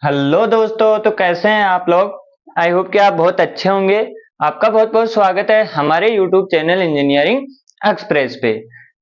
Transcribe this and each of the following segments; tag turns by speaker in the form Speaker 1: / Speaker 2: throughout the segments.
Speaker 1: Hello दोस्तों, तो कैसे हैं आप लोग। आई होप कि आप बहुत अच्छे होंगे। आपका बहुत बहुत स्वागत है हमारे यूट्यूब चैनल इंजीनियरिंग एक्सप्रेस पे।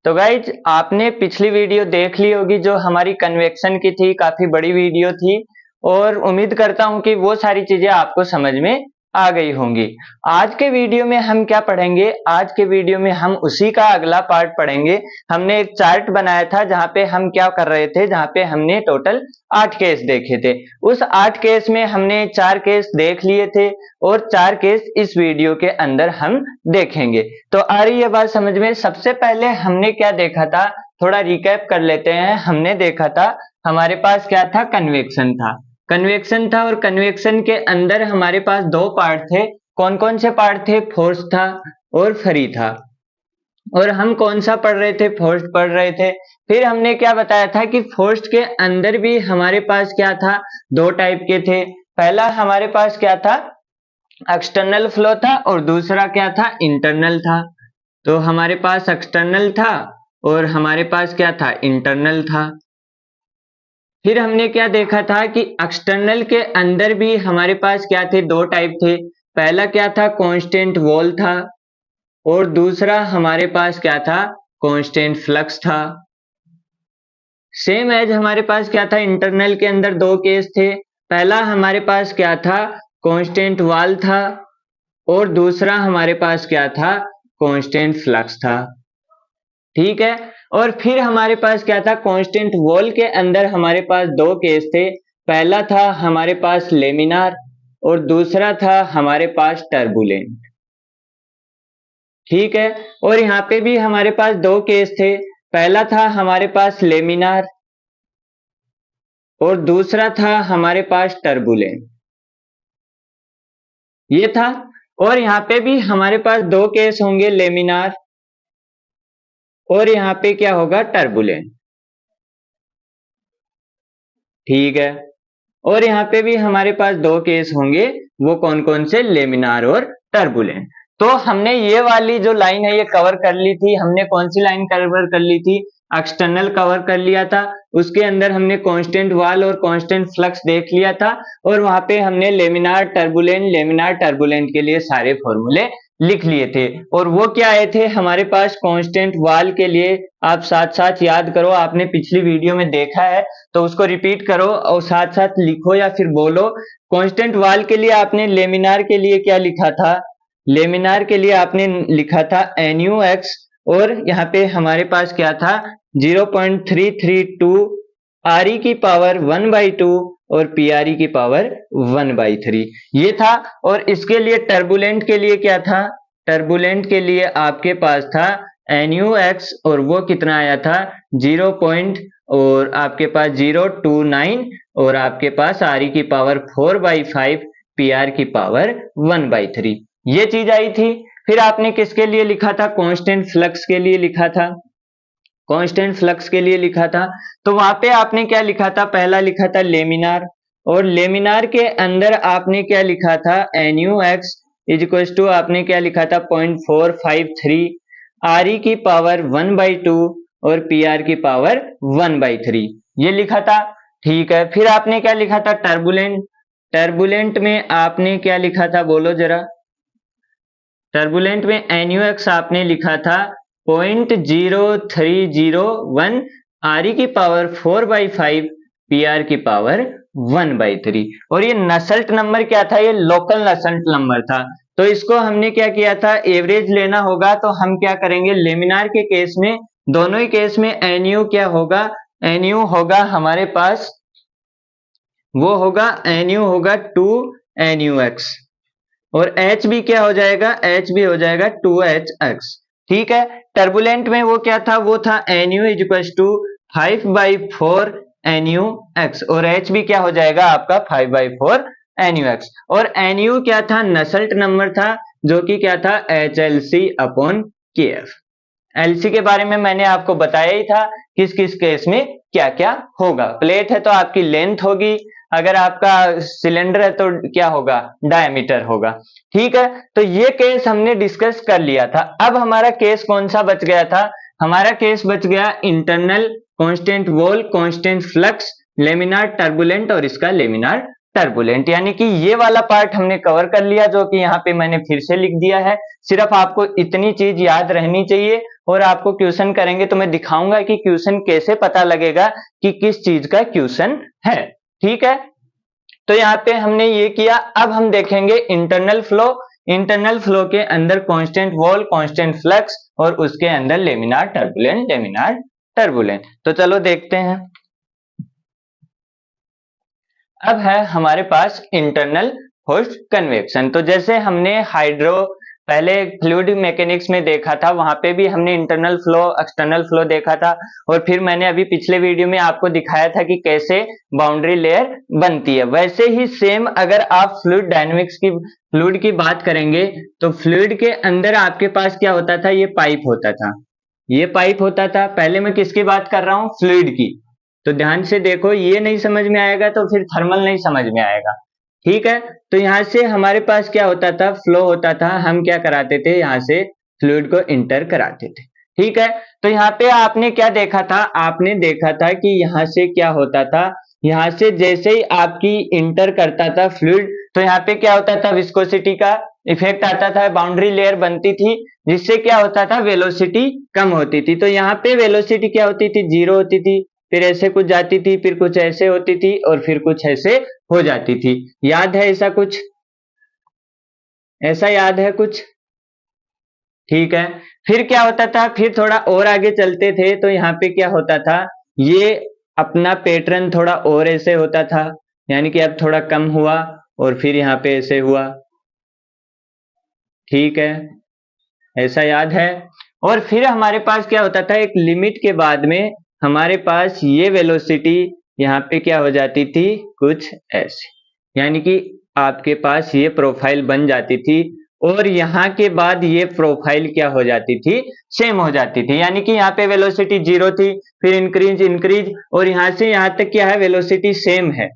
Speaker 1: तो गाइज, आपने पिछली वीडियो देख ली होगी जो हमारी कन्वेक्शन की थी, काफी बड़ी वीडियो थी और उम्मीद करता हूं कि वो सारी चीजें आपको समझ में आ गई होंगी। आज के वीडियो में हम क्या पढ़ेंगे, आज के वीडियो में हम उसी का अगला पार्ट पढ़ेंगे। हमने एक चार्ट बनाया था जहां पे हम क्या कर रहे थे, जहां पे हमने टोटल 8 केस देखे थे। उस 8 केस में हमने 4 केस देख लिए थे और 4 केस इस वीडियो के अंदर हम देखेंगे। तो आ रही है बात समझ में। सबसे पहले हमने क्या देखा था, थोड़ा रिकैप कर लेते हैं। हमने देखा था हमारे पास क्या था, कन्वेक्शन था। कन्वेक्शन था और कन्वेक्शन के अंदर हमारे पास दो पार्ट थे। कौन कौन से पार्ट थे, फोर्स था और फ्री था। और हम कौन सा पढ़ रहे थे, फोर्स पढ़ रहे थे। फिर हमने क्या बताया था कि फोर्स के अंदर भी हमारे पास क्या था, दो टाइप के थे। पहला हमारे पास क्या था, एक्सटर्नल फ्लो था और दूसरा क्या था, इंटरनल था। तो हमारे पास एक्सटर्नल था और हमारे पास क्या था, इंटरनल था। फिर हमने क्या देखा था कि एक्सटर्नल के अंदर भी हमारे पास क्या थे, दो टाइप थे। पहला क्या था, कांस्टेंट वॉल था और दूसरा हमारे पास क्या था, कांस्टेंट फ्लक्स था। सेम एज हमारे पास क्या था, इंटरनल के अंदर दो केस थे। पहला हमारे पास क्या था, कांस्टेंट वॉल था और दूसरा हमारे पास क्या था, कांस्टेंट फ्लक्स था। ठीक है। और फिर हमारे पास क्या था, कांस्टेंट वॉल के अंदर हमारे पास दो केस थे। पहला था हमारे पास लेमिनार और दूसरा था हमारे पास टर्बुलेंट। ठीक है। और यहाँ पे भी हमारे पास दो केस थे। पहला था हमारे पास लेमिनार और दूसरा था हमारे पास टर्बुलेंट, ये था। और यहाँ पे भी हमारे पास दो केस होंगे, लेमिनार और यहाँ पे क्या होगा, टर्बुलेंट। ठीक है। और यहाँ पे भी हमारे पास दो केस होंगे, वो कौन कौन से, लेमिनार और टर्बुलेंट। तो हमने ये वाली जो लाइन है ये कवर कर ली थी। हमने कौन सी लाइन कवर कर ली थी, एक्सटर्नल कवर कर लिया था। उसके अंदर हमने कांस्टेंट वॉल और कांस्टेंट फ्लक्स देख लिया था और वहां पे हमने लेमिनार टर्बुलेंट के लिए सारे फॉर्मूले लिख लिए थे। और वो क्या आए थे हमारे पास, कांस्टेंट वॉल के लिए आप साथ साथ याद करो, आपने पिछली वीडियो में देखा है तो उसको रिपीट करो और साथ साथ लिखो या फिर बोलो। कांस्टेंट वॉल के लिए आपने लेमिनार के लिए क्या लिखा था, लेमिनार के लिए आपने लिखा था NUX और यहाँ पे हमारे पास क्या था, 0.332 RE की पावर 1/2 और PRE की पावर 1/3, ये था। और इसके लिए टर्बुलेंट के लिए क्या था, टर्बुलेंट के लिए आपके पास था NUX और वो कितना आया था, 0 और आपके पास 029 और आपके पास RE की पावर 4/5, PR की पावर 1/3, ये चीज आई थी। फिर आपने किसके लिए लिखा था, कांस्टेंट फ्लक्स के लिए लिखा था, कांस्टेंट फ्लक्स के लिए लिखा था। तो वहां पे आपने क्या लिखा था, पहला लिखा था लेमिनार और लेमिनार के अंदर आपने क्या लिखा था, NUX इज इक्वल टू आपने क्या लिखा था, 0.453, RE की पावर 1/2 और PR की पावर 1/3, ये लिखा था। ठीक है। फिर आपने क्या लिखा था, टर्बुलेंट। टर्बुलेंट में आपने क्या लिखा था, बोलो जरा। टर्बुलेंट में NUX आपने लिखा था 0.0301, RE की पावर 4/5, PR की पावर 1/3। और ये नसल्ट नंबर क्या था, ये लोकल नसल्ट नंबर था। तो इसको हमने क्या किया था, एवरेज लेना होगा तो हम क्या करेंगे, लेमिनार के केस में, दोनों ही केस में NU क्या होगा, NU होगा हमारे पास, वो होगा NU होगा 2NUX और H भी क्या हो जाएगा, H भी हो जाएगा 2HX। ठीक है। टर्बुलेंट में वो क्या था, वो था NU is equal to 5/4 NUX और H भी क्या हो जाएगा आपका 5/4 NUX। और NU क्या था, नसल्ट नंबर था जो कि क्या था, HLC/KF। एलसी के बारे में मैंने आपको बताया ही था, किस किस केस में क्या क्या होगा। प्लेट है तो आपकी लेंथ होगी, अगर आपका सिलेंडर है तो क्या होगा, डायमीटर होगा। ठीक है। तो ये केस हमने डिस्कस कर लिया था। अब हमारा केस कौन सा बच गया था, हमारा केस बच गया internal, constant wall, constant flux, laminar turbulent और इसका लेमिनार टर्बुलेंट। यानी कि ये वाला पार्ट हमने कवर कर लिया, जो कि यहाँ पे मैंने फिर से लिख दिया है। सिर्फ आपको इतनी चीज याद रहनी चाहिए, और आपको क्वेश्चन करेंगे तो मैं दिखाऊंगा कि क्वेश्चन कैसे पता लगेगा कि किस चीज का क्वेश्चन है। ठीक है, तो यहाँ पे हमने ये किया। अब हम देखेंगे इंटरनल फ्लो। इंटरनल फ्लो के अंदर कांस्टेंट वॉल, कांस्टेंट फ्लक्स, और उसके अंदर लेमिनार टर्बुलेंट, लेमिनार टर्बुलेंट। तो चलो देखते हैं। अब है हमारे पास इंटरनल फोर्स्ड कन्वेक्शन। तो जैसे हमने पहले फ्लूइड मैकेनिक्स में देखा था, वहां पे भी हमने इंटरनल फ्लो, एक्सटर्नल फ्लो देखा था, और फिर मैंने अभी पिछले वीडियो में आपको दिखाया था कि कैसे बाउंड्री लेयर बनती है। वैसे ही सेम अगर आप फ्लूइड की बात करेंगे, तो फ्लूइड के अंदर आपके पास क्या होता था, ये पाइप होता था, ये पाइप होता था। पहले मैं किसकी बात कर रहा हूं, फ्लूइड की। तो ध्यान से देखो, ये नहीं समझ में आएगा तो फिर थर्मल नहीं समझ में आएगा। ठीक है, तो यहां से हमारे पास क्या होता था, फ्लो होता था। हम क्या कराते थे, यहां से फ्लूइड को इंटर कराते थे। ठीक है, तो यहाँ पे आपने क्या देखा था, आपने देखा था कि यहां से क्या होता था, यहां से जैसे ही आपकी इंटर करता था फ्लूइड, तो यहाँ पे क्या होता था, विस्कोसिटी का इफेक्ट आता था, बाउंड्री लेयर बनती थी, जिससे क्या होता था, वेलोसिटी कम होती थी। तो यहाँ पे वेलोसिटी क्या होती थी, 0 होती थी, फिर ऐसे कुछ जाती थी, फिर कुछ ऐसे होती थी, और फिर कुछ ऐसे हो जाती थी। याद है ऐसा कुछ, ऐसा याद है कुछ? ठीक है, फिर क्या होता था, फिर थोड़ा और आगे चलते थे, तो यहाँ पे क्या होता था, ये अपना पैटर्न थोड़ा और ऐसे होता था, यानी कि अब थोड़ा कम हुआ, और फिर यहाँ पे ऐसे हुआ। ठीक है, ऐसा याद है। और फिर हमारे पास क्या होता था, एक लिमिट के बाद में हमारे पास ये वेलोसिटी यहाँ पे क्या हो जाती थी, कुछ ऐसे, यानी कि आपके पास ये प्रोफाइल बन जाती थी, और यहाँ के बाद ये प्रोफाइल क्या हो जाती थी, सेम हो जाती थी। यानी कि यहाँ पे वेलोसिटी 0 थी, फिर इंक्रीज, और यहाँ से यहाँ तक क्या है, वेलोसिटी सेम है,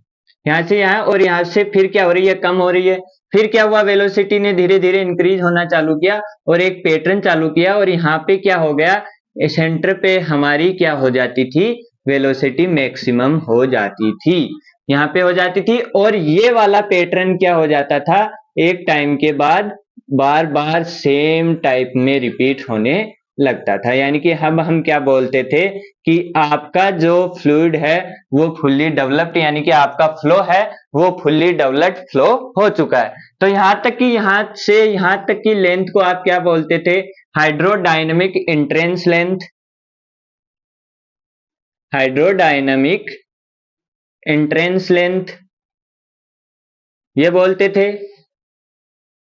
Speaker 1: यहाँ से यहाँ, और यहाँ से फिर क्या हो रही है, कम हो रही है। फिर क्या हुआ, वेलोसिटी ने धीरे धीरे इंक्रीज होना चालू किया, और एक पैटर्न चालू किया, और यहाँ पे क्या हो गया, सेंटर पे हमारी क्या हो जाती थी, वेलोसिटी मैक्सिमम हो जाती थी, यहाँ पे हो जाती थी। और ये वाला पैटर्न क्या हो जाता था, एक टाइम के बाद बार बार सेम टाइप में रिपीट होने लगता था। यानी कि हम क्या बोलते थे कि आपका जो फ्लूइड है वो फुल्ली डेवलप्ड, यानी कि आपका फ्लो है वो फुल्ली डेवलप्ड फ्लो हो चुका है। तो यहाँ तक कि यहाँ से यहाँ तक की लेंथ को आप क्या बोलते थे, hydrodynamic entrance length, hydrodynamic entrance length ये बोलते थे।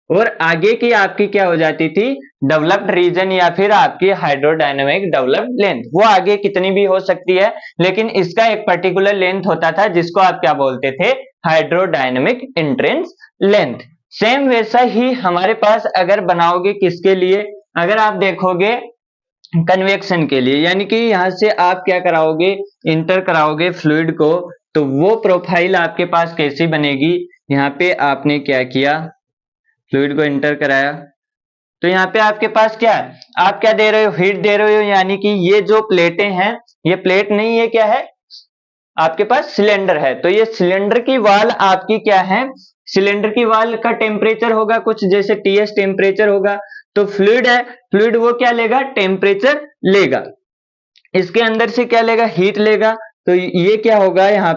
Speaker 1: और आगे की आपकी क्या हो जाती थी, डेवलप्ड रीजन, या फिर आपकी हाइड्रोडायनेमिक डेवलप्ड लेंथ। वो आगे कितनी भी हो सकती है, लेकिन इसका एक पर्टिकुलर लेंथ होता था, जिसको आप क्या बोलते थे, हाइड्रोडायनेमिक एंट्रेंस लेंथ। सेम वैसा ही हमारे पास अगर बनाओगे किसके लिए, अगर आप देखोगे कन्वेक्शन के लिए, यानी कि यहां से आप क्या कराओगे, इंटर कराओगे फ्लूइड को, तो वो प्रोफाइल आपके पास कैसी बनेगी। यहाँ पे आपने क्या किया, फ्लूइड को इंटर कराया, तो यहाँ पे आपके पास क्या है, आप क्या दे रहे हो, हीट दे रहे हो। यानी कि ये जो प्लेटें हैं, ये प्लेट नहीं है, क्या है, आपके पास सिलेंडर है। तो ये सिलेंडर की वाल आपकी क्या है, सिलेंडर की वाल का टेम्परेचर होगा कुछ जैसे TS टेम्परेचर होगा। तो फ्लूइड है, फ्लूइड वो क्या लेगा, टेम्परेचर लेगा, इसके अंदर से क्या लेगा, हीट लेगा। तो ये क्या होगा, यहाँ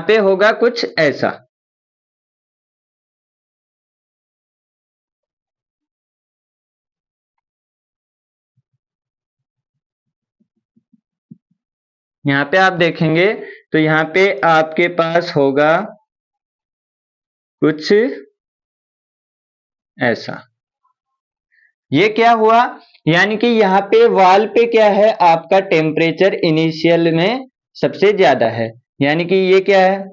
Speaker 1: पे होगा कुछ ऐसा। यहाँ पे आप देखेंगे तो यहाँ पे आपके पास होगा कुछ ऐसा। ये क्या हुआ, यानी कि यहाँ पे वाल पे क्या है, आपका टेम्परेचर इनिशियल में सबसे ज्यादा है। यानी कि ये क्या है,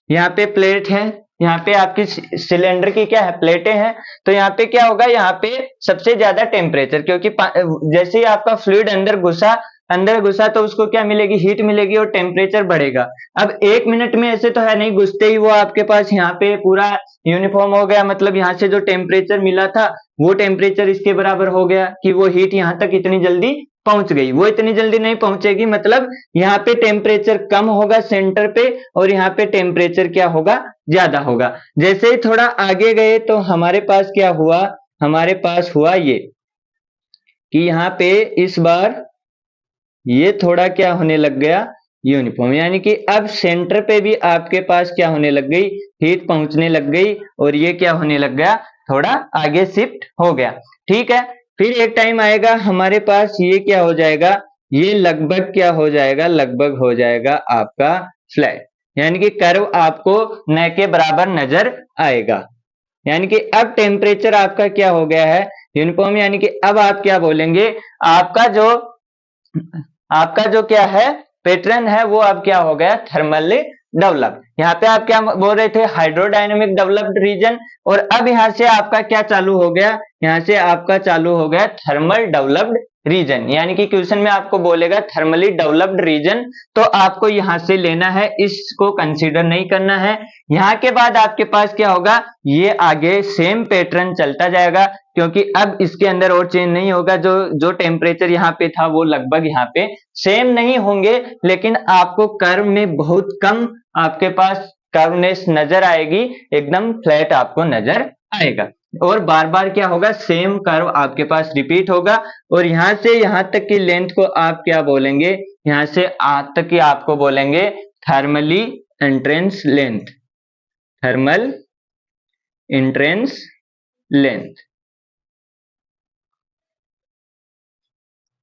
Speaker 1: यहाँ पे प्लेट है, यहाँ पे आपकी सिलेंडर की क्या है, प्लेटें हैं। तो यहाँ पे क्या होगा, यहाँ पे सबसे ज्यादा टेम्परेचर, क्योंकि जैसे ही आपका फ्लूइड अंदर घुसा तो उसको क्या मिलेगी, हीट मिलेगी, और टेम्परेचर बढ़ेगा। अब 1 मिनट में ऐसे तो है नहीं, घुसते ही वो आपके पास यहाँ पे पूरा यूनिफॉर्म हो गया, मतलब यहाँ से जो टेम्परेचर मिला था वो टेम्परेचर इसके बराबर हो गया कि वो हीट यहाँ तक इतनी जल्दी पहुंच गई, वो इतनी जल्दी नहीं पहुंचेगी, मतलब यहाँ पे टेम्परेचर कम होगा सेंटर पे और यहाँ पे टेम्परेचर क्या होगा, ज्यादा होगा। जैसे ही थोड़ा आगे गए तो हमारे पास क्या हुआ, हमारे पास हुआ ये कि यहाँ पे इस बार ये थोड़ा क्या होने लग गया, यूनिफॉर्म, यानी कि अब सेंटर पे भी आपके पास क्या होने लग गई, हीट पहुंचने लग गई और ये क्या होने लग गया, थोड़ा आगे शिफ्ट हो गया। ठीक है, फिर एक टाइम आएगा हमारे पास ये क्या हो जाएगा, ये लगभग क्या हो जाएगा, लगभग हो जाएगा आपका फ्लैट, यानी कि कर्व आपको न के बराबर नजर आएगा। यानी कि अब टेम्परेचर आपका क्या हो गया है, यूनिफॉर्म, यानी कि अब आप क्या बोलेंगे, आपका जो क्या है पैटर्न है वो अब क्या हो गया, थर्मली डेवलप्ड। यहाँ पे आप क्या बोल रहे थे, हाइड्रोडायनेमिक डेवलप्ड रीजन, और अब यहाँ से आपका क्या चालू हो गया, यहाँ से आपका चालू हो गया थर्मल डेवलप्ड रीजन। यानी कि क्वेश्चन में आपको बोलेगा थर्मली डेवलप्ड रीजन, तो आपको यहां से लेना है, इसको कंसीडर नहीं करना है। यहाँ के बाद आपके पास क्या होगा, ये आगे सेम पैटर्न चलता जाएगा, क्योंकि अब इसके अंदर और चेंज नहीं होगा। जो टेम्परेचर यहाँ पे था वो लगभग यहाँ पे सेम नहीं होंगे, लेकिन आपको कर्व में बहुत कम आपके पास कर्वनेस नजर आएगी, एकदम फ्लैट आपको नजर आएगा, और बार बार क्या होगा, सेम कर्व आपके पास रिपीट होगा। और यहां से यहां तक की लेंथ को आप क्या बोलेंगे, यहां से तक की आपको बोलेंगे thermally entrance length, thermal entrance length.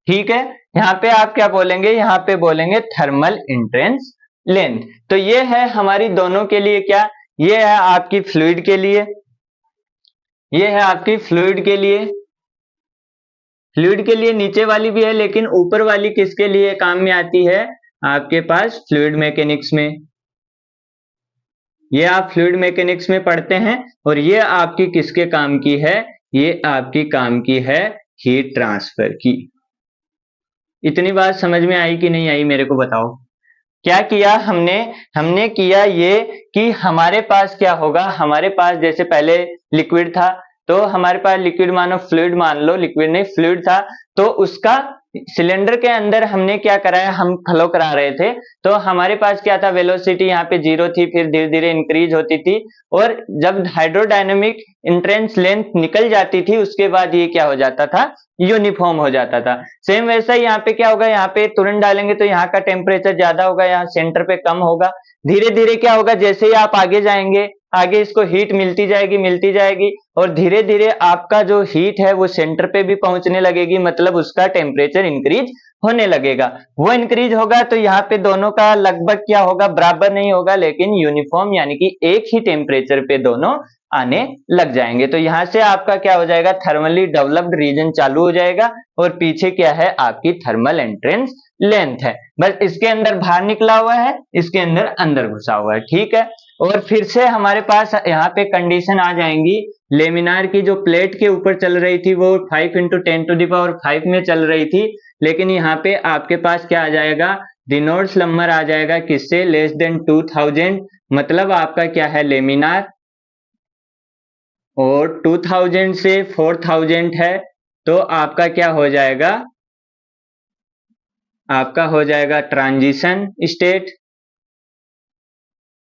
Speaker 1: ठीक है, यहाँ पे आप क्या बोलेंगे, यहाँ पे बोलेंगे थर्मल एंट्रेंस लेंथ। तो ये है हमारी दोनों के लिए क्या, ये है आपकी फ्लूइड के लिए, ये है आपकी फ्लूइड के लिए, फ्लूइड के लिए नीचे वाली भी है, लेकिन ऊपर वाली किसके लिए काम में आती है, आपके पास फ्लूइड मैकेनिक्स में, ये आप फ्लूइड मैकेनिक्स में पढ़ते हैं, और ये आपकी किसके काम की है, ये आपकी काम की है हीट ट्रांसफर की। इतनी बात समझ में आई कि नहीं आई, मेरे को बताओ। क्या किया हमने किया ये कि हमारे पास क्या होगा, हमारे पास जैसे पहले लिक्विड था, तो हमारे पास लिक्विड मानो फ्लूइड मान लो, लिक्विड नहीं फ्लूइड था, तो उसका सिलेंडर के अंदर हमने क्या कराया, हम फ्लो करा रहे थे, तो हमारे पास क्या था, वेलोसिटी यहाँ पे 0 थी, फिर धीरे धीरे इंक्रीज होती थी, और जब हाइड्रोडायनेमिक इंट्रेंस लेंथ निकल जाती थी उसके बाद ये क्या हो जाता था, यूनिफॉर्म हो जाता था। सेम वैसा ही यहाँ पे क्या होगा, यहाँ पे तुरंत डालेंगे तो यहाँ का टेम्परेचर ज्यादा होगा, यहाँ सेंटर पे कम होगा, धीरे धीरे क्या होगा, जैसे ही आप आगे जाएंगे आगे इसको हीट मिलती जाएगी, और धीरे धीरे आपका जो हीट है वो सेंटर पे भी पहुंचने लगेगी, मतलब उसका टेम्परेचर इंक्रीज होने लगेगा। वो इंक्रीज होगा तो यहाँ पे दोनों का लगभग क्या होगा, बराबर नहीं होगा, लेकिन यूनिफॉर्म, यानी कि एक ही टेम्परेचर पे दोनों आने लग जाएंगे। तो यहां से आपका क्या हो जाएगा, थर्मली डेवलप्ड रीजन चालू हो जाएगा, और पीछे क्या है, आपकी थर्मल एंट्रेंस लेंथ है, बस इसके अंदर बाहर निकला हुआ है, इसके अंदर अंदर घुसा हुआ है। ठीक है, और फिर से हमारे पास यहाँ पे कंडीशन आ जाएंगी, लेमिनार की जो प्लेट के ऊपर चल रही थी वो 5 × 10⁵ में चल रही थी, लेकिन यहाँ पे आपके पास क्या आ जाएगा, रेनॉल्ड्स नंबर आ जाएगा, किससे, लेस देन 2000, मतलब आपका क्या है लेमिनार, और 2000 से 4000 है, तो आपका क्या हो जाएगा, आपका हो जाएगा ट्रांजिशन स्टेट,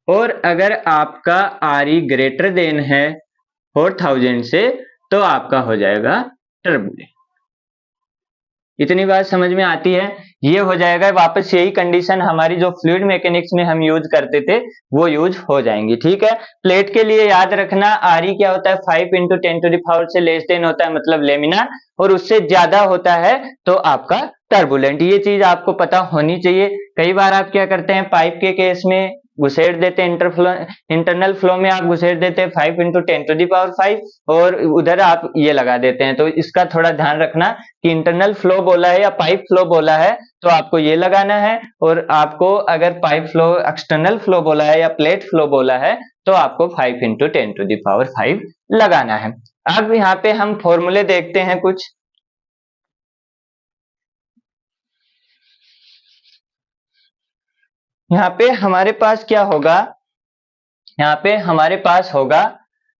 Speaker 1: और अगर आपका आरई ग्रेटर देन है 4000 से तो आपका हो जाएगा टर्बुलेंट। इतनी बात समझ में आती है, ये हो जाएगा वापस यही कंडीशन हमारी जो फ्लूइड मैकेनिक्स में हम यूज करते थे वो यूज हो जाएंगी। ठीक है, प्लेट के लिए याद रखना आरई क्या होता है, 5 × 10⁻⁴ से लेस देन होता है मतलब लेमिनार, और उससे ज्यादा होता है तो आपका टर्बुलेंट। ये चीज आपको पता होनी चाहिए। कई बार आप क्या करते हैं, पाइप के केस में घुसेड़ देते हैं, इंटरनल फ्लो में आप घुसेड़ देते हैं 5 × 10⁵, और उधर आप ये लगा देते हैं, तो इसका थोड़ा ध्यान रखना कि इंटरनल फ्लो बोला है या पाइप फ्लो बोला है तो आपको ये लगाना है, और आपको अगर पाइप फ्लो एक्सटर्नल फ्लो बोला है या प्लेट फ्लो बोला है तो आपको 5 × 10⁵ लगाना है। अब यहाँ पे हम फॉर्मूले देखते हैं कुछ। यहाँ पे हमारे पास क्या होगा, यहाँ पे हमारे पास होगा,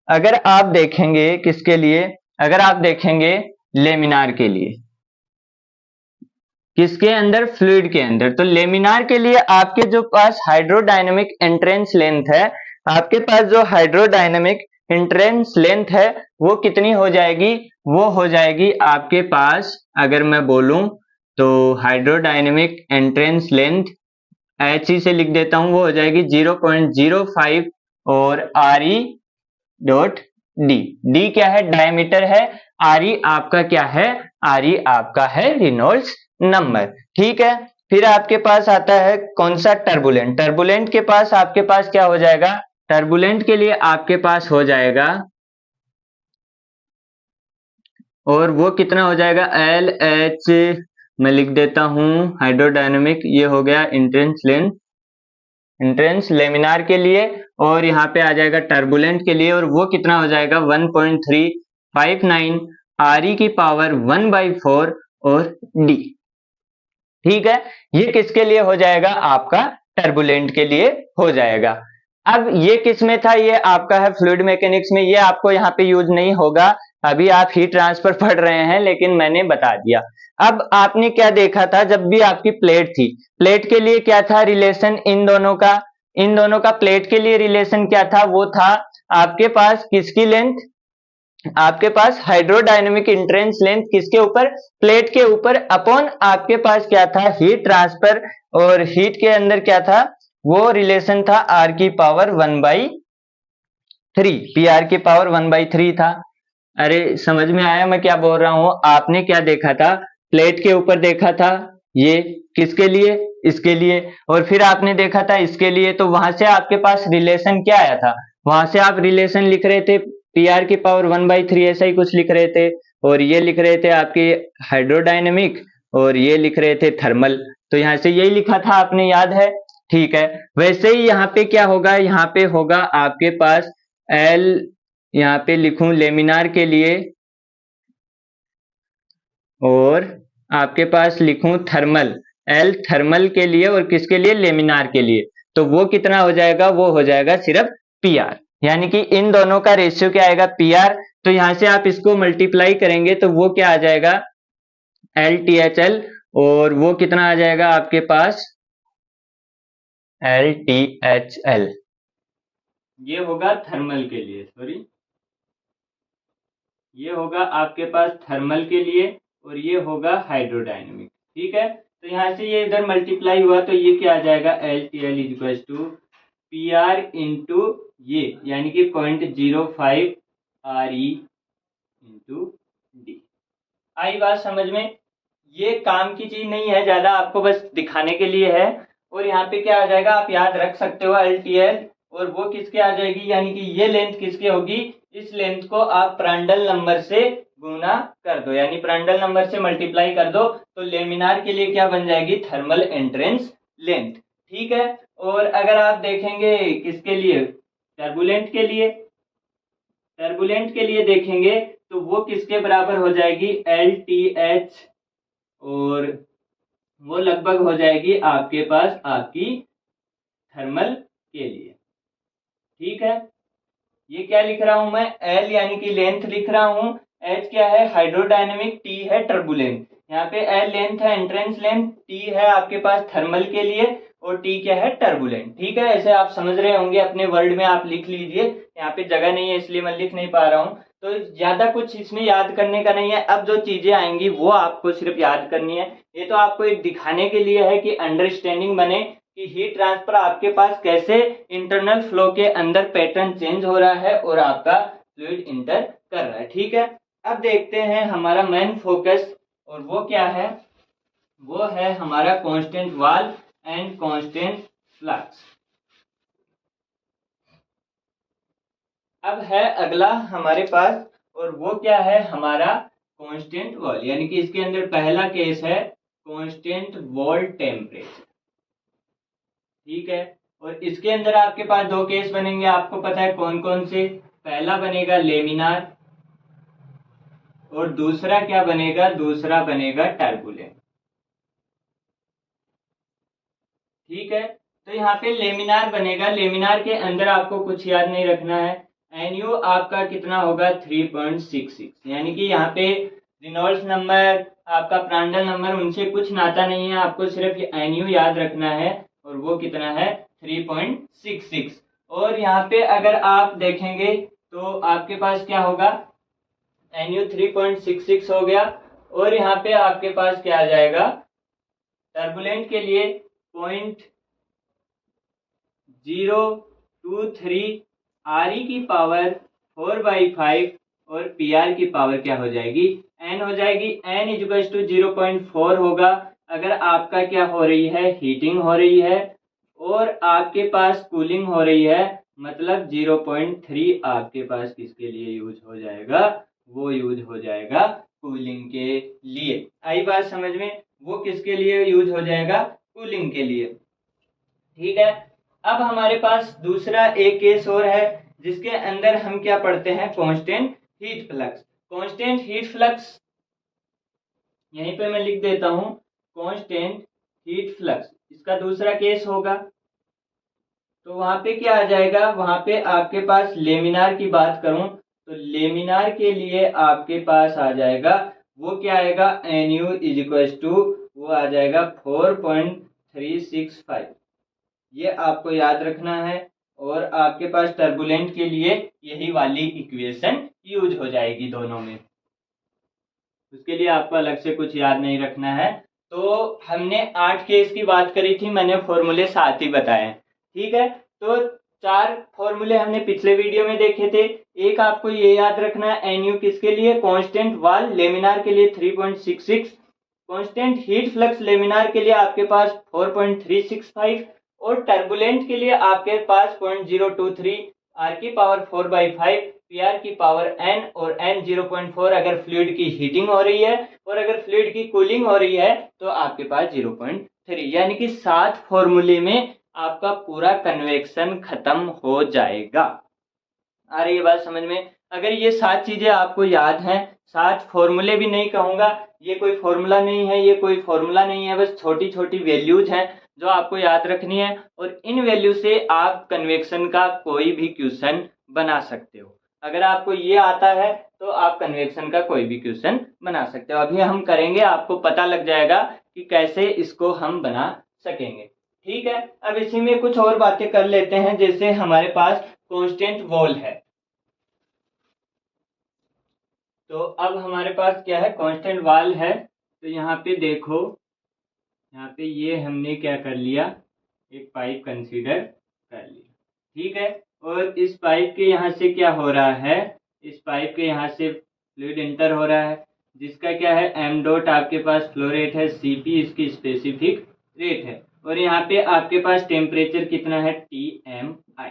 Speaker 1: अगर आप देखेंगे किसके लिए, अगर आप देखेंगे लेमिनार के लिए, किसके अंदर? फ्लूइड के अंदर। तो लेमिनार के लिए आपके जो पास हाइड्रोडायनेमिक एंट्रेंस लेंथ है, आपके पास जो हाइड्रोडायनेमिक एंट्रेंस लेंथ है वो कितनी हो जाएगी? वो हो जाएगी आपके पास, अगर मैं बोलूं तो हाइड्रोडायनेमिक एंट्रेंस लेंथ HE से लिख देता हूं, वो हो जाएगी 0.05 और RE डॉट डी। डी क्या है? डायमीटर है। RE आपका क्या है? RE आपका है रेनॉल्ड्स नंबर। ठीक है, फिर आपके पास आता है कौन सा? टर्बुलेंट। टर्बुलेंट के पास आपके पास क्या हो जाएगा? टर्बुलेंट के लिए आपके पास हो जाएगा, और वो कितना हो जाएगा? LH मैं लिख देता हूं हाइड्रोडायनेमिक, ये हो गया इंट्रेंस लेंथ, इंट्रेंस लेमिनार के लिए, और यहाँ पे आ जाएगा टर्बुलेंट के लिए, और वो कितना हो जाएगा? 1.359 RE की पावर 1/4 और D। ठीक है, ये किसके लिए हो जाएगा? आपका टर्बुलेंट के लिए हो जाएगा। अब ये किस में था? ये आपका है फ्लूइड मैकेनिक्स में, ये आपको यहाँ पे यूज नहीं होगा, अभी आप हीट ट्रांसफर पढ़ रहे हैं, लेकिन मैंने बता दिया। अब आपने क्या देखा था? जब भी आपकी प्लेट थी, प्लेट के लिए क्या था रिलेशन इन दोनों का? इन दोनों का प्लेट के लिए रिलेशन क्या था? वो था आपके पास किसकी लेंथ? आपके पास हाइड्रोडायनेमिक इंट्रेंस लेंथ किसके ऊपर? प्लेट के ऊपर, अपॉन आपके पास क्या था? हीट ट्रांसफर, और हीट के अंदर क्या था? वो रिलेशन था R की पावर 1/3, PR की पावर 1/3 था। अरे समझ में आया मैं क्या बोल रहा हूं? आपने क्या देखा था? प्लेट के ऊपर देखा था, ये किसके लिए? इसके लिए। और फिर आपने देखा था इसके लिए, तो वहां से आपके पास रिलेशन क्या आया था? वहां से आप रिलेशन लिख रहे थे PR की पावर 1/3, ऐसा ही कुछ लिख रहे थे, और ये लिख रहे थे आपके हाइड्रोडायनेमिक, और ये लिख रहे थे थर्मल। तो यहां से यही लिखा था, आपने याद है? ठीक है, वैसे ही यहाँ पे क्या होगा? यहाँ पे होगा आपके पास L, यहाँ पे लिखूं लेमिनार के लिए, और आपके पास लिखूं थर्मल, L थर्मल के लिए, और किसके लिए? लेमिनार के लिए। तो वो कितना हो जाएगा? वो हो जाएगा सिर्फ PR, यानी कि इन दोनों का रेशियो क्या आएगा? PR। तो यहां से आप इसको मल्टीप्लाई करेंगे तो वो क्या आ जाएगा? LTHL, और वो कितना आ जाएगा आपके पास? LTHL। ये होगा थर्मल के लिए, सॉरी, ये होगा आपके पास थर्मल के लिए, और ये होगा हाइड्रोडायनेमिक। ठीक है, तो यहां से ये इधर मल्टीप्लाई हुआ, तो ये क्या आ जाएगा? LTL equal to PR into ये, यानी कि 0.05 RE इंटू D। आई बात समझ में? ये काम की चीज नहीं है ज्यादा, आपको बस दिखाने के लिए है। और यहाँ पे क्या आ जाएगा? आप याद रख सकते हो LTL, और वो किसके आ जाएगी? यानी कि ये लेंथ किसकी होगी? इस लेंथ को आप प्रांडल नंबर से गुना कर दो, यानी प्रांडल नंबर से मल्टीप्लाई कर दो, तो लेमिनार के लिए क्या बन जाएगी? Thermal entrance length. ठीक है, और अगर आप देखेंगे किसके लिए? टर्बुलेंट के लिए, टर्बुलेंट के लिए देखेंगे तो वो किसके बराबर हो जाएगी? LTH, और वो लगभग हो जाएगी आपके पास आपकी थर्मल के लिए। ठीक है, ये क्या लिख रहा हूं मैं? L यानी कि लेंथ लिख रहा हूं, H क्या है? हाइड्रोडायनेमिक, T है टर्बुलेंट। यहाँ पे L लेंथ है एंट्रेंस लेंथ, T है आपके पास थर्मल के लिए, और T क्या है? टर्बुलेंट। ठीक है, ऐसे आप समझ रहे होंगे, अपने वर्ड में आप लिख लीजिए, यहाँ पे जगह नहीं है इसलिए मैं लिख नहीं पा रहा हूँ। तो ज्यादा कुछ इसमें याद करने का नहीं है, अब जो चीजें आएंगी वो आपको सिर्फ याद करनी है। ये तो आपको एक दिखाने के लिए है कि अंडरस्टैंडिंग बने कि हीट ट्रांसफर आपके पास कैसे इंटरनल फ्लो के अंदर पैटर्न चेंज हो रहा है और आपका फ्लूइड इंटर कर रहा है। ठीक है, अब देखते हैं हमारा मेन फोकस, और वो क्या है? वो है हमारा constant valve and constant flux. अब है अगला हमारे पास, और वो क्या है? हमारा कांस्टेंट वॉल, यानी कि इसके अंदर पहला केस है कांस्टेंट वॉल टेम्परेचर। ठीक है, और इसके अंदर आपके पास दो केस बनेंगे, आपको पता है कौन कौन से? पहला बनेगा लेमिनार, और दूसरा क्या बनेगा? दूसरा बनेगा टर्बुलेंट। ठीक है, तो यहाँ पे लेमिनार बनेगा, लेमिनार के अंदर आपको कुछ याद नहीं रखना है, NU आपका कितना होगा? 3.66, यानी कि यहाँ पे रेनॉल्ड्स नंबर आपका प्रांडल नंबर उनसे कुछ नाता नहीं है, आपको सिर्फ ये NU याद रखना है और वो कितना है 3.66। और यहाँ पे अगर आप देखेंगे तो आपके पास क्या होगा, NU 3.66 हो गया। और यहाँ पे आपके पास क्या आ जाएगा, टर्बुलेंट के लिए 0.023 RE की पावर 4/5 और PR की पावर क्या हो जाएगी, N हो जाएगी। N इक्वल टू 0.4 होगा अगर आपका क्या हो रही है, हीटिंग हो रही है, और आपके पास कूलिंग हो रही है, मतलब 0.3 आपके पास किसके लिए यूज हो जाएगा, वो यूज हो जाएगा कूलिंग के लिए। आई बात समझ में, वो किसके लिए यूज हो जाएगा, कूलिंग के लिए। ठीक है, अब हमारे पास दूसरा एक केस और है जिसके अंदर हम क्या पढ़ते हैं, constant heat flux. Constant heat flux यहीं पे मैं लिख देता हूं, कांस्टेंट हीट फ्लक्स इसका दूसरा केस होगा। तो वहां पे क्या आ जाएगा, वहां पे आपके पास लेमिनार की बात करूं तो लेमिनार के लिए आपके पास आ जाएगा, वो क्या आएगा, NU इज इक्वल टू वो आ जाएगा 4.365। ये आपको याद रखना है। और आपके पास टर्बुलेंट के लिए यही वाली इक्वेशन यूज हो जाएगी दोनों में, उसके लिए आपको अलग से कुछ याद नहीं रखना है। तो हमने 8 केस की बात करी थी, मैंने फॉर्मूले 7 ही बताए। ठीक है, तो 4 फॉर्मूले हमने पिछले वीडियो में देखे थे। एक आपको ये याद रखना है, NU किसके लिए, कांस्टेंट वाल लेमिनार के लिए 3.66, कांस्टेंट हीट फ्लक्स लेमिनार के लिए आपके पास 4.365, और टर्बुलेंट के लिए आपके पास 0.023 R की पावर 4/5, PR की पावर N, और N 0.4 अगर फ्लूइड की हीटिंग हो रही है, और अगर फ्लूइड की कूलिंग हो रही है तो आपके पास 0.3, यानी कि 7 फॉर्मूले में आपका पूरा कन्वेक्शन खत्म हो जाएगा। आ रही है बात समझ में। अगर ये 7 चीजें आपको याद हैं, 7 फॉर्मूले भी नहीं कहूंगा, ये कोई फॉर्मूला नहीं है, ये कोई फॉर्मूला नहीं है, बस छोटी छोटी वैल्यूज हैं जो आपको याद रखनी है, और इन वैल्यू से आप कन्वेक्शन का कोई भी क्वेश्चन बना सकते हो। अगर आपको ये आता है तो आप कन्वेक्शन का कोई भी क्वेश्चन बना सकते हो। अभी हम करेंगे, आपको पता लग जाएगा कि कैसे इसको हम बना सकेंगे। ठीक है, अब इसी में कुछ और बातें कर लेते हैं, जैसे हमारे पास कांस्टेंट वॉल है। तो अब हमारे पास क्या है, कांस्टेंट वॉल है। तो यहाँ पे देखो, यहाँ पे ये हमने क्या कर लिया, एक पाइप कंसीडर कर लिया। ठीक है, और इस पाइप के यहाँ से क्या हो रहा है, इस पाइप के यहाँ से फ्लूइड इंटर हो रहा है, जिसका क्या है, m डॉट आपके पास फ्लो रेट है, Cp इसकी स्पेसिफिक रेट है, और यहाँ पे आपके पास टेम्परेचर कितना है, Tmi।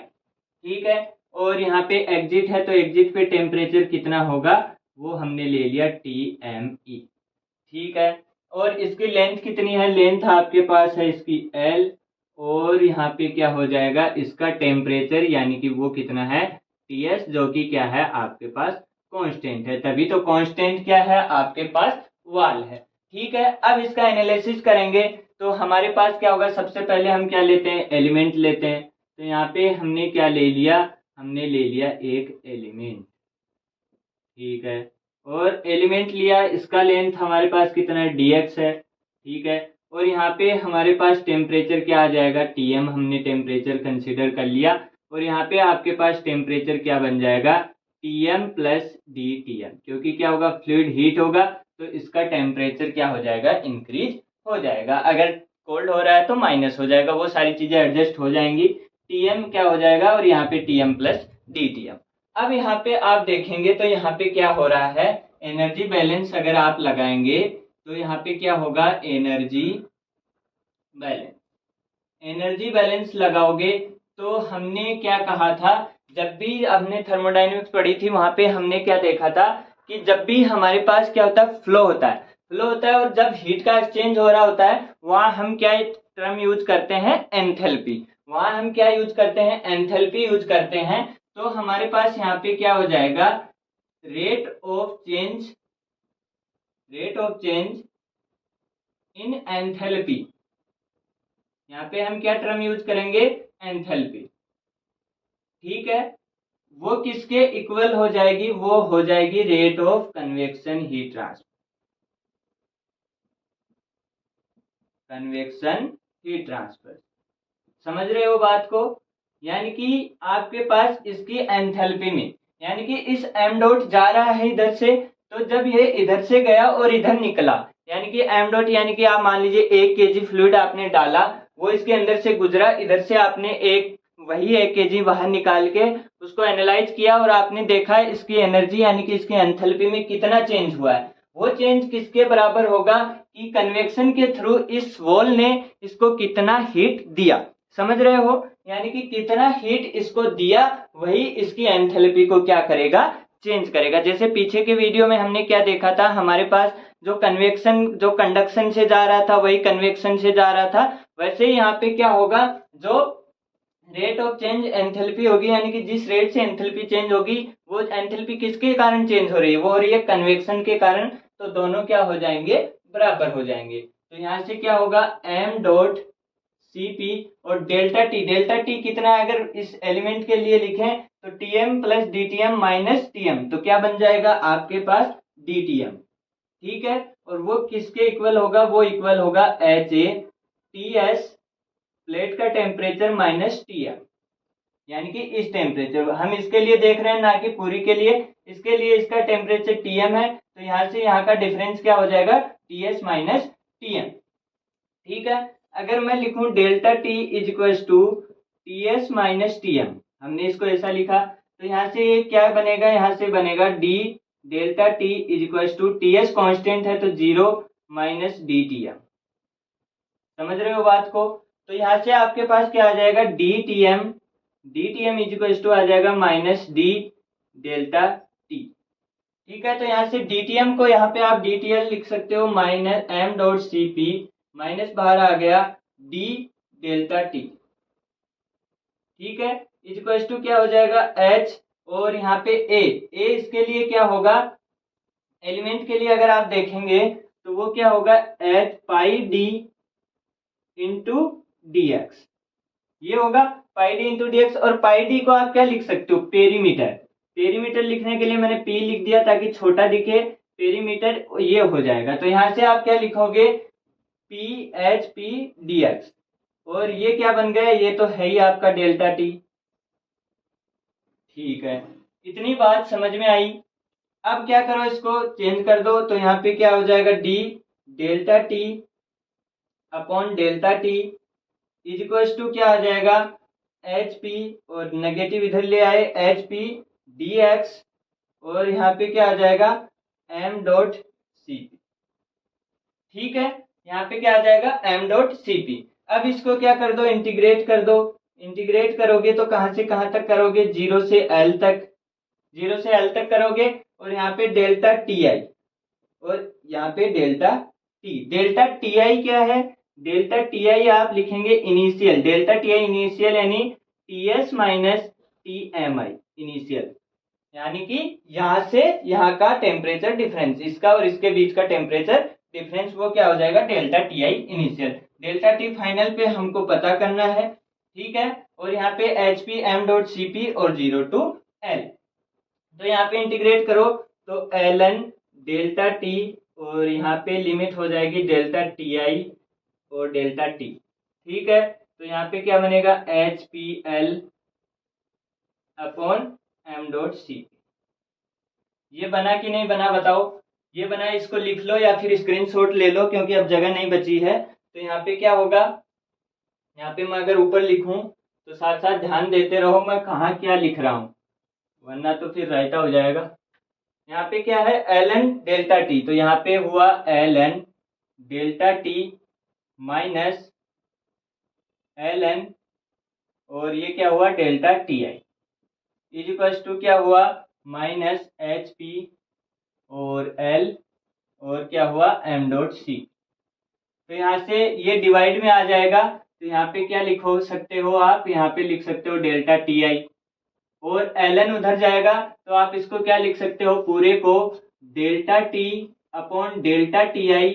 Speaker 1: ठीक है, और यहाँ पे एग्जिट है, तो एग्जिट पे टेम्परेचर कितना होगा, वो हमने ले लिया Tme। ठीक है, और इसकी लेंथ कितनी है, लेंथ आपके पास है इसकी L, और यहाँ पे क्या हो जाएगा, इसका टेम्परेचर यानी कि वो कितना है, Ts, जो कि क्या है आपके पास कांस्टेंट है, तभी तो कांस्टेंट क्या है आपके पास वाल है। ठीक है, अब इसका एनालिसिस करेंगे तो हमारे पास क्या होगा, सबसे पहले हम क्या लेते हैं, एलिमेंट लेते हैं। तो यहाँ पे हमने क्या ले लिया, हमने ले लिया एक एलिमेंट। ठीक है, और एलिमेंट लिया, इसका लेंथ हमारे पास कितना है, dx है। ठीक है, और यहाँ पे हमारे पास टेम्परेचर क्या आ जाएगा, Tm, हमने टेम्परेचर कंसीडर कर लिया, और यहाँ पे आपके पास टेम्परेचर क्या बन जाएगा, Tm प्लस dTm, क्योंकि क्या होगा, फ्लूइड हीट होगा तो इसका टेम्परेचर क्या हो जाएगा, इंक्रीज हो जाएगा। अगर कोल्ड हो रहा है तो माइनस हो जाएगा, वो सारी चीजें एडजस्ट हो जाएंगी। Tm क्या हो जाएगा, और यहाँ पे Tm प्लस dTm। अब यहाँ पे आप देखेंगे तो यहाँ पे क्या हो रहा है, एनर्जी बैलेंस अगर आप लगाएंगे तो यहाँ पे क्या होगा, एनर्जी बैलेंस। एनर्जी बैलेंस लगाओगे तो हमने क्या कहा था, जब भी हमने थर्मोडायनेमिक्स पढ़ी थी वहां पे हमने क्या देखा था कि जब भी हमारे पास क्या होता है, फ्लो होता है, फ्लो होता है, और जब हीट का एक्सचेंज हो रहा होता है वहां हम क्या टर्म यूज करते हैं, एंथैल्पी। वहां हम क्या यूज करते हैं, एंथैल्पी यूज करते हैं। तो हमारे पास यहाँ पे क्या हो जाएगा, rate of change, rate of change in enthalpy. यहाँ पे हम क्या टर्म यूज करेंगे, एंथैल्पी। ठीक है, वो किसके इक्वल हो जाएगी, वो हो जाएगी rate of convection heat transfer. Convection heat transfer. समझ रहे हो बात को? यानी कि आपके पास इसकी एंथैल्पी में, यानी कि इस एम डॉट जा रहा है इधर से, तो जब ये इधर से गया और इधर निकला, यानी कि एम डॉट, यानी कि आप मान लीजिए 1 kg फ्लूइड आपने डाला, वो इसके अंदर से गुजरा, इधर से आपने वही 1 kg बाहर निकाल के उसको एनालाइज किया और आपने देखा इसकी एनर्जी यानी कि इसकी एंथैल्पी में कितना चेंज हुआ है। वो चेंज किसके बराबर होगा कि कन्वेक्शन के थ्रू इस वॉल ने इसको कितना हीट दिया। समझ रहे हो? यानी कि कितना हीट इसको दिया, वही इसकी एंथैल्पी को क्या करेगा, चेंज करेगा। जैसे पीछे के वीडियो में हमने क्या देखा था, हमारे पास जो कन्वेक्शन, जो कंडक्शन से जा रहा था वही कन्वेक्शन से जा रहा था, वैसे ही यहाँ पे क्या होगा, जो रेट ऑफ चेंज एंथैल्पी होगी, यानी कि जिस रेट से एंथैल्पी चेंज होगी, वो एंथैल्पी किसके कारण चेंज हो रही है, वो हो रही है कन्वेक्शन के कारण। तो दोनों क्या हो जाएंगे, बराबर हो जाएंगे। तो यहाँ से क्या होगा, एम डॉट Cp और डेल्टा टी कितना है, अगर इस एलिमेंट के लिए लिखें तो Tm plus DTm minus Tm, तो क्या बन जाएगा आपके पास DTm। ठीक है, और वो किसके इक्वल होगा, वो इक्वल होगा HA TS प्लेट का टेम्परेचर माइनस Tm, यानी कि इस टेम्परेचर हम इसके लिए देख रहे हैं ना कि पूरी के लिए, इसके लिए इसका टेम्परेचर Tm है, तो यहाँ से यहाँ का डिफरेंस क्या हो जाएगा, TS माइनस Tm। ठीक है, अगर मैं लिखूं delta T is equal to T S minus T M, हमने इसको ऐसा लिखा, तो यहाँ से ये क्या बनेगा, यहाँ से बनेगा D delta T is equal to T S constant है तो 0 माइनस डी टी एम। समझ रहे हो बात को? तो यहाँ से आपके पास क्या आ जाएगा, D T M is equal to आ जाएगा माइनस डी डेल्टा टी। ठीक है, तो यहाँ से DTM को यहाँ पे आप DTL लिख सकते हो minus M dot C P, minus बाहर आ गया डी डेल्टा टी। ठीक है, इक्वल टू क्या हो जाएगा H, और यहाँ पे A इसके लिए क्या होगा, एलिमेंट के लिए अगर आप देखेंगे तो वो क्या होगा, H पाई डी इंटू डी एक्स, ये होगा पाई डी इंटू डी एक्स। और पाई डी को आप क्या लिख सकते हो, पेरीमीटर। पेरीमीटर लिखने के लिए मैंने P लिख दिया ताकि छोटा दिखे, पेरीमीटर ये हो जाएगा। तो यहाँ से आप क्या लिखोगे, P H P D x, और ये क्या बन गया, ये तो है ही आपका डेल्टा टी। ठीक है, इतनी बात समझ में आई। अब क्या करो, इसको चेंज कर दो, तो यहाँ पे क्या हो जाएगा, D delta T upon delta T is equal to क्या आ जाएगा, एच पी, और नेगेटिव इधर ले आए, एच पी डी एक्स, और यहाँ पे क्या आ जाएगा, एम डॉट सी पी। ठीक है, यहाँ पे क्या आ जाएगा, एम डॉट सी पी। अब इसको क्या कर दो, इंटीग्रेट कर दो। इंटीग्रेट करोगे तो कहां से कहां तक करोगे, 0 से L तक, 0 से L तक करोगे, और यहाँ पे डेल्टा टी आई, और यहाँ पे delta T. Delta T I क्या है, डेल्टा टी आई आप लिखेंगे initial, delta T I initial यानी T S minus T M I initial, यानी कि यहाँ से यहाँ का टेम्परेचर डिफरेंस, इसका और इसके बीच का टेम्परेचर डिफरेंस, वो क्या हो जाएगा, delta T I initial. Delta T final पे हमको पता करना है। ठीक है, और यहाँ पे H P M dot C P और 0 टू L, तो यहाँ पे इंटीग्रेट करो तो एल एन डेल्टा टी, और यहाँ पे लिमिट हो जाएगी डेल्टा टी आई और डेल्टा टी। ठीक है, तो यहाँ पे क्या बनेगा, H P L upon M dot C. ये बना कि नहीं बना बताओ, ये बना, इसको लिख लो या फिर स्क्रीनशॉट ले लो क्योंकि अब जगह नहीं बची है। तो यहाँ पे क्या होगा, यहाँ पे मैं अगर ऊपर लिखूं तो साथ साथ ध्यान देते रहो मैं कहाँ क्या लिख रहा हूं, वरना तो फिर रायता हो जाएगा। यहाँ पे क्या है, एल एन डेल्टा टी, तो यहाँ पे हुआ L N delta T minus L N, और ये क्या हुआ, delta T I is equal to क्या हुआ, माइनस एच पी और एल, और क्या हुआ, एम डॉट सी। तो यहाँ से ये डिवाइड में आ जाएगा, तो यहाँ पे क्या लिखो सकते हो आप, यहाँ पे लिख सकते हो डेल्टा टी आई, और एल एन उधर जाएगा तो आप इसको क्या लिख सकते हो, पूरे को delta T upon delta T I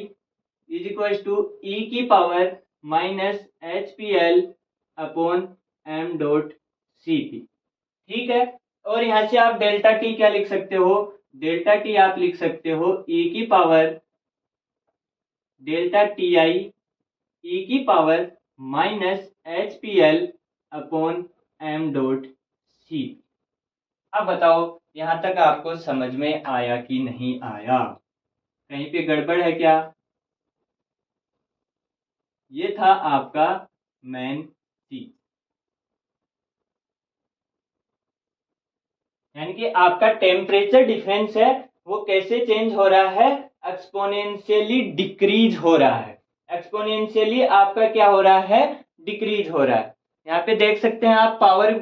Speaker 1: is equal to e की power minus H P L upon M dot C P. ठीक है, और यहाँ से आप डेल्टा टी क्या लिख सकते हो, डेल्टा टी आप लिख सकते हो ई की power delta T I E की power minus HPL upon m dot C. अब बताओ यहां तक आपको समझ में आया कि नहीं आया? कहीं पे गड़बड़ है क्या? ये था आपका मेन चीज, यानी कि आपका टेम्परेचर डिफरेंस है वो कैसे चेंज हो रहा है? एक्सपोनेंशियली डिक्रीज हो रहा है। एक्सपोनेंशियली आपका क्या हो रहा है? डिक्रीज हो रहा है। यहाँ पे देख सकते हैं आप पावर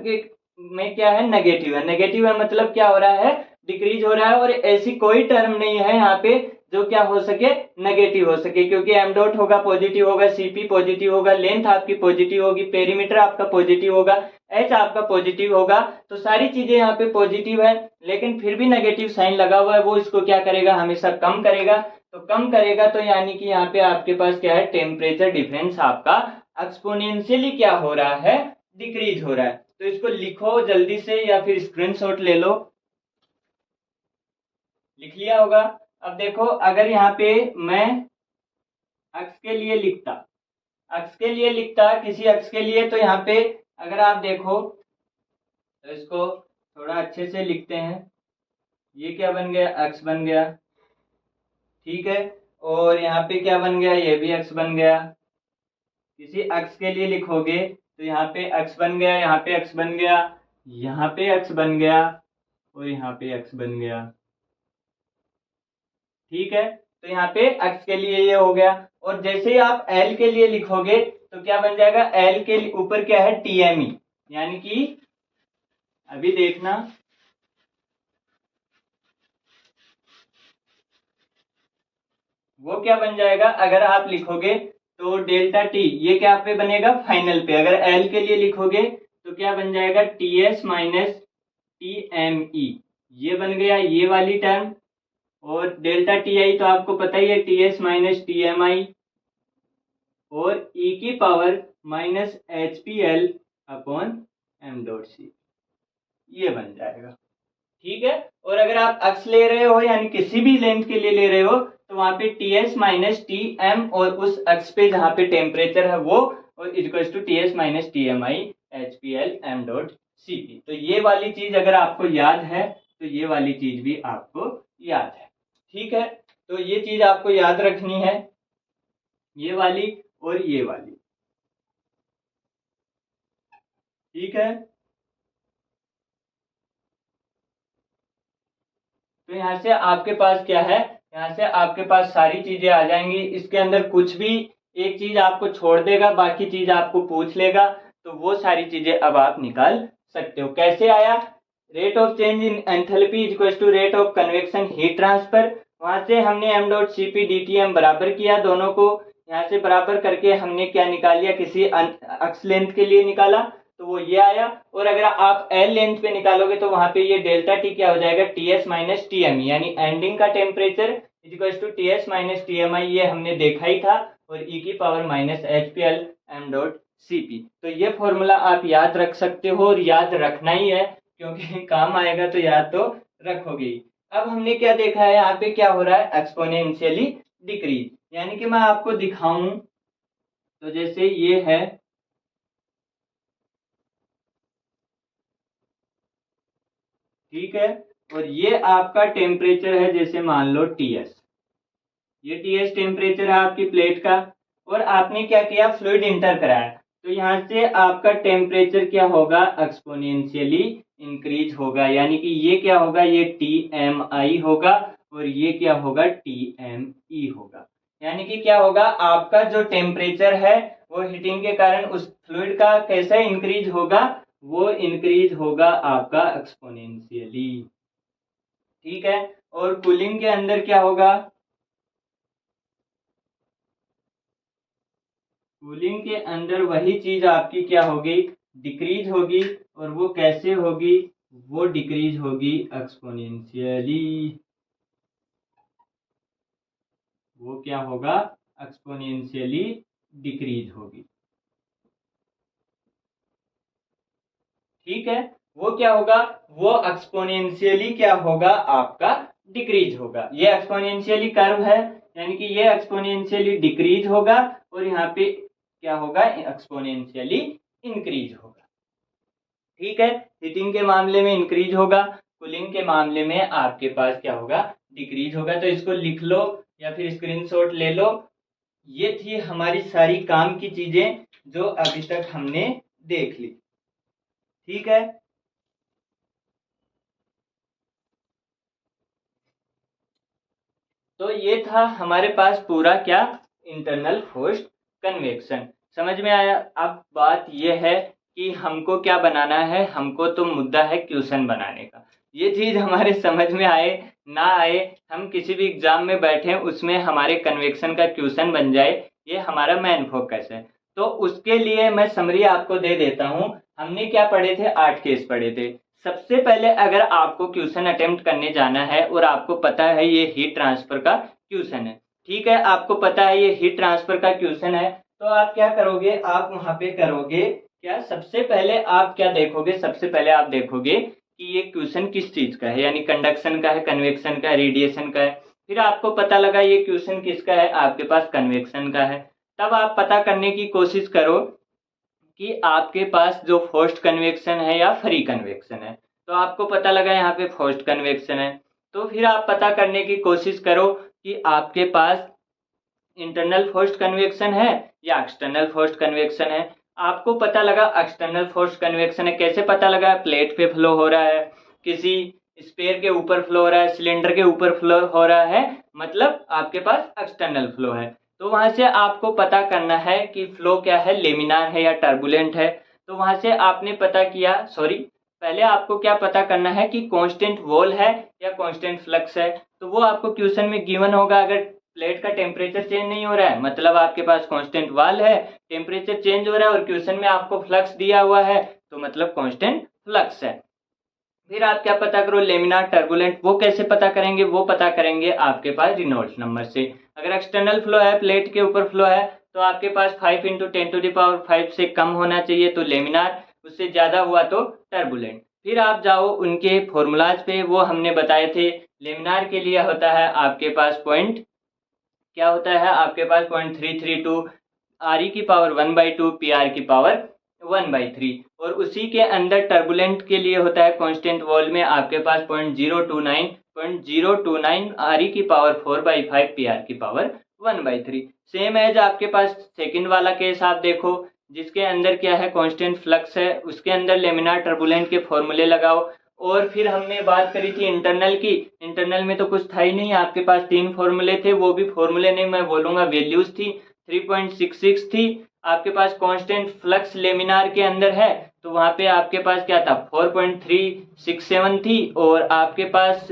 Speaker 1: में क्या है? नेगेटिव है। नेगेटिव है मतलब क्या हो रहा है? डिक्रीज हो रहा है। और ऐसी कोई टर्म नहीं है यहाँ पे जो क्या हो सके? नेगेटिव हो सके, क्योंकि एम डॉट होगा पॉजिटिव होगा, सीपी पॉजिटिव होगा, लेंथ आपकी पॉजिटिव होगी, पेरीमीटर आपका पॉजिटिव होगा, एच आपका पॉजिटिव होगा। तो सारी चीजें यहाँ पे पॉजिटिव है, लेकिन फिर भी नेगेटिव साइन लगा हुआ है, वो इसको क्या करेगा? हमेशा कम करेगा। तो कम करेगा तो यानी कि यहाँ पे आपके पास क्या है? टेम्परेचर डिफरेंस आपका एक्सपोनेंशियली क्या हो रहा है? डिक्रीज हो रहा है। तो इसको लिखो जल्दी से या फिर स्क्रीनशॉट ले लो। लिख लिया होगा। अब देखो अगर यहाँ पे मैं अक्ष के लिए लिखता, किसी अक्ष के लिए, तो यहाँ पे अगर आप देखो तो इसको थोड़ा अच्छे से लिखते हैं। ये क्या बन गया? अक्ष बन गया, ठीक है। और यहाँ पे क्या बन गया? ये भी अक्ष बन गया। किसी अक्ष के लिए लिखोगे तो यहाँ पे अक्ष बन गया, यहाँ पे अक्ष बन गया, यहाँ पे अक्ष बन गया और यहाँ पे अक्ष बन गया, ठीक है। तो यहाँ पे अक्ष के लिए ये हो गया। और जैसे ही आप एल के लिए लिखोगे तो क्या बन जाएगा? एल के ऊपर क्या है? TME, यानी कि अभी देखना, वो क्या बन जाएगा? अगर आप लिखोगे तो डेल्टा टी, ये क्या पे बनेगा? फाइनल पे। अगर एल के लिए लिखोगे तो क्या बन जाएगा? TS माइनस TME, ये बन गया ये वाली टर्म। और डेल्टा TI तो आपको पता ही है, TS माइनस TMI, और E की power minus HPL upon m dot C, ये बन जाएगा, ठीक है। और अगर आप अक्ष ले रहे हो यानी किसी भी लेंथ के लिए ले रहे हो तो वहां पे TS माइनस TM और उस अक्ष पे जहां पे टेम्परेचर है वो, और equal to TS minus TMI HPL m dot CP। तो ये वाली चीज अगर आपको याद है तो ये वाली चीज भी आपको याद है, ठीक है। तो ये चीज आपको याद रखनी है, ये वाली और ये वाली, ठीक है। तो यहाँ से आपके पास क्या है? यहाँ से आपके पास सारी चीजें आ जाएंगी। इसके अंदर कुछ भी एक चीज आपको छोड़ देगा, बाकी चीज आपको पूछ लेगा, तो वो सारी चीजें अब आप निकाल सकते हो। कैसे आया? Rate of change in enthalpy equal to rate of convection heat transfer. वहां से हमने m डॉट CP DTM बराबर किया दोनों को, यहाँ से बराबर करके हमने क्या निकाल लिया? किसी अक्ष लेंथ के लिए निकाला तो वो ये आया। और अगर आप एल लेंथ पे निकालोगे तो वहां पे ये डेल्टा टी क्या हो जाएगा? TS माइनस TME, यानी एंडिंग का temperature equal to TS minus TMI, ये हमने देखा ही था। और E की power minus HPL m dot CP। तो ये फॉर्मूला आप याद रख सकते हो, और याद रखना ही है क्योंकि काम आएगा, तो याद तो रखोगे ही। अब हमने क्या देखा है? यहाँ पे क्या हो रहा है? एक्सपोनेंशियली डिक्रीज, यानी कि मैं आपको दिखाऊं तो जैसे ये है, ठीक है। और ये आपका टेम्परेचर है, जैसे मान लो TS, ये TS टेम्परेचर है आपकी प्लेट का। और आपने क्या किया? फ्लूइड इंटर कराया, तो यहाँ से आपका टेम्परेचर क्या होगा? एक्सपोनेंशियली इंक्रीज होगा, यानी कि ये क्या होगा? ये TMI होगा और ये क्या होगा? TME होगा। यानी कि क्या होगा? आपका जो टेम्परेचर है वो हीटिंग के कारण उस फ्लूइड का कैसे इंक्रीज होगा? वो इंक्रीज होगा आपका एक्सपोनेंशियली, ठीक है। और कूलिंग के अंदर क्या होगा? कूलिंग के अंदर वही चीज आपकी क्या होगी? डिक्रीज होगी। और वो कैसे होगी? वो डिक्रीज होगी एक्सपोनेंशियली। वो क्या होगा? एक्सपोनेंशियली डिक्रीज होगी, ठीक है। वो क्या होगा? वो एक्सपोनेंशियली क्या होगा? आपका डिक्रीज होगा। ये एक्सपोनेंशियली कर्व है, यानी कि ये एक्सपोनेंशियली डिक्रीज होगा। और यहाँ पे क्या होगा, एक्सपोनेंशियली इंक्रीज होगा। ठीक है, हीटिंग के मामले में इंक्रीज होगा, कूलिंग के मामले में आपके पास क्या होगा, डिक्रीज होगा। तो इसको लिख लो या फिर स्क्रीनशॉट ले लो। ये थी हमारी सारी काम की चीजें जो अभी तक हमने देख ली। ठीक है, तो ये था हमारे पास पूरा क्या, इंटरनल फोर्स्ड कन्वेक्शन। समझ में आया। अब बात ये है कि हमको क्या बनाना है, हमको तो मुद्दा है क्वेश्चन बनाने का। ये चीज हमारे समझ में आए ना आए, हम किसी भी एग्जाम में बैठे उसमें हमारे कन्वेक्शन का क्वेश्चन बन जाए, ये हमारा मेन फोकस है। तो उसके लिए मैं समरी आपको दे देता हूं। हमने क्या पढ़े थे, 8 केस पढ़े थे। सबसे पहले अगर आपको क्वेश्चन अटेम्प्ट करने जाना है और आपको पता है ये हीट ट्रांसफर का क्वेश्चन है, ठीक है, आपको पता है ये हीट ट्रांसफर का क्वेश्चन है, तो आप क्या करोगे, आप वहां पे करोगे क्या, सबसे पहले आप क्या देखोगे, सबसे पहले आप देखोगे कि ये क्वेश्चन किस चीज का है, यानी कंडक्शन का है, कन्वेक्शन का है, रेडिएशन का है। फिर आपको पता लगा ये क्वेश्चन किसका है, आपके पास कन्वेक्शन का है। तब आप पता करने की कोशिश करो कि आपके पास जो फोर्स्ड कन्वेक्शन है या फ्री कन्वेक्शन है। तो आपको पता लगा यहाँ पे फोर्स्ड कन्वेक्शन है, तो फिर आप पता करने की कोशिश करो कि आपके पास इंटरनल फोर्स्ड कन्वेक्शन है या एक्सटर्नल फोर्स्ड कन्वेक्शन है। आपको पता लगा एक्सटर्नल फोर्स्ड कन्वेक्शन है। कैसे पता लगा, प्लेट पे फ्लो हो रहा है, किसी स्पेयर के ऊपर फ्लो हो रहा है, सिलेंडर के ऊपर फ्लो हो रहा है, मतलब आपके पास एक्सटर्नल फ्लो है। तो वहां से आपको पता करना है कि फ्लो क्या है, लेमिनार है या टर्बुलेंट है। तो वहां से आपने पता किया, सॉरी, पहले आपको क्या पता करना है कि कांस्टेंट वॉल है या कांस्टेंट फ्लक्स है। तो वो आपको क्वेश्चन में गिवन होगा। अगर प्लेट का टेम्परेचर चेंज नहीं हो रहा है, मतलब आपके पास कांस्टेंट वॉल है, टेम्परेचर चेंज हो रहा है और क्वेश्चन में आपको फ्लक्स दिया हुआ है, तो मतलब कांस्टेंट फ्लक्स है। फिर आप क्या पता करो, लेमिनार टर्बुलेंट। वो कैसे पता करेंगे, वो पता करेंगे आपके पास रेनॉल्ड्स नंबर से। अगर एक्सटर्नल फ्लो है, प्लेट के ऊपर फ्लो है, तो आपके पास 5 × 10⁵ से कम होना चाहिए तो लेमिनार, उससे ज्यादा हुआ तो टर्बुलेंट। फिर आप जाओ उनके फॉर्मूलाज पे, वो हमने बताए थे। लेमिनार के लिए होता है आपके पास पॉइंट, क्या होता है आपके पास 0.332 RE⁻1/2 PR⁻1/3। और उसी के अंदर टर्बुलेंट के लिए होता है कांस्टेंट वॉल में आपके पास 0.029 RE⁻4/5 PR⁻1/3। सेम एज आपके पास सेकंड वाला केस आप देखो, जिसके अंदर क्या है, कांस्टेंट फ्लक्स है, उसके अंदर लेमिनार टर्बुलेंट के फॉर्मूले लगाओ। और फिर हमने बात करी थी इंटरनल की। इंटरनल में तो कुछ था ही नहीं, आपके पास 3 फॉर्मूले थे, वो भी फॉर्मूले नहीं मैं बोलूंगा, वैल्यूज थी। 3.66 थी आपके पास कांस्टेंट फ्लक्स लेमिनार के अंदर है, तो वहां पे आपके पास क्या था, 4.367 थी। और आपके पास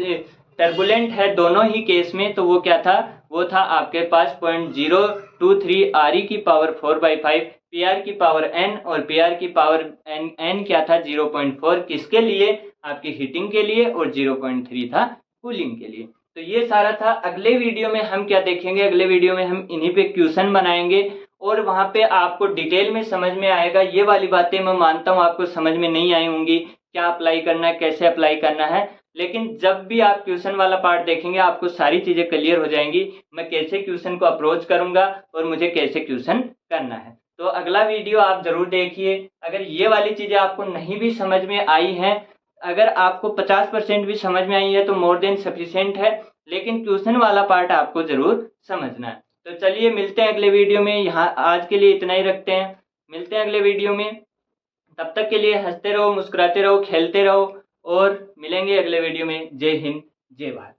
Speaker 1: टर्बुलेंट है दोनों ही केस में, तो वो क्या था, वो था आपके पास 0.023 RE⁻4/5 PR⁻n। और PR⁻n क्या था, 0.4, किसके लिए, आपकी हीटिंग के लिए, और 0.3 था कूलिंग के लिए। तो ये सारा था। अगले वीडियो में हम क्या देखेंगे, अगले वीडियो में हम इन्हीं पे क्वेश्चन बनाएंगे और वहां पे आपको डिटेल में समझ में आएगा। ये वाली बातें मैं मानता हूँ आपको समझ में नहीं आई होंगी, क्या अप्लाई करना है, कैसे अप्लाई करना है, लेकिन जब भी आप क्वेश्चन वाला पार्ट देखेंगे आपको सारी चीजें क्लियर हो जाएंगी, मैं कैसे क्वेश्चन को अप्रोच करूंगा और मुझे कैसे क्वेश्चन करना है। तो अगला वीडियो आप जरूर देखिए। अगर ये वाली चीजें आपको नहीं भी समझ में आई हैं, अगर आपको 50% भी समझ में आई है तो मोर देन सफिशिएंट है, लेकिन क्वेश्चन वाला पार्ट आपको जरूर समझना है। तो चलिए मिलते हैं अगले वीडियो में। यहाँ आज के लिए इतना ही रखते हैं, मिलते हैं अगले वीडियो में। तब तक के लिए हंसते रहो, मुस्कुराते रहो, खेलते रहो और मिलेंगे अगले वीडियो में। जय हिंद, जय भारत।